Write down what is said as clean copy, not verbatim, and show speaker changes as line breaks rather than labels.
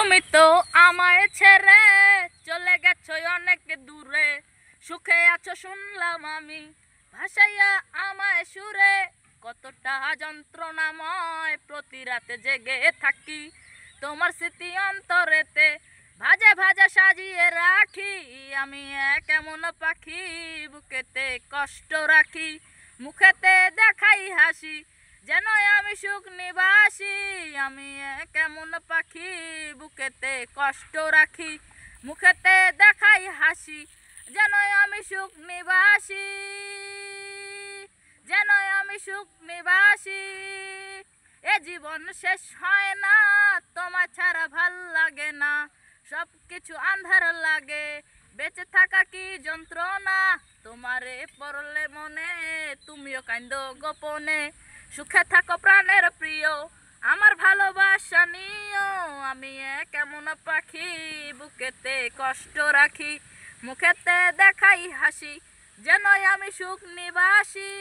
তুমি তো আমায় ছেড়ে চলে গেছো অনেক দূরে, সুখে আছো শুনলাম আমি, ভাসাইয়া আমায় সুরে। কতটা যন্ত্রণাময় প্রতি রাতে জেগে থাকি, তোমার স্মৃতি অন্তরেতে ভাজা ভাজা সাজিয়ে রাখি। আমি এক এমন পাখি বুকেতে কষ্ট রাখি, মুখেতে দেখাই হাসি, যেন আমি সুখ নিবাসী। আমি কেমন পাখি বুকেতে কষ্ট রাখি, মুখেতে দেখাই হাসি, যেন আমি সুখ নিবাসী, যেন আমি সুখ নিবাসী। এ জীবন শেষ হয় না, তোমার ছাড়া ভাল লাগে না, সব কিছু আন্ধার লাগে, বেঁচে থাকা কি যন্ত্রণা। তোমারে পড়লে মনে তুমিও কান্দো গোপনে, সুখে থাকো প্রাণের প্রিয়, আমার ভালোবাসা নিও। আমি কেমন পাখি বুকেতে কষ্ট রাখি, মুখেতে দেখাই হাসি, যেন আমি সুখ নিবাসী।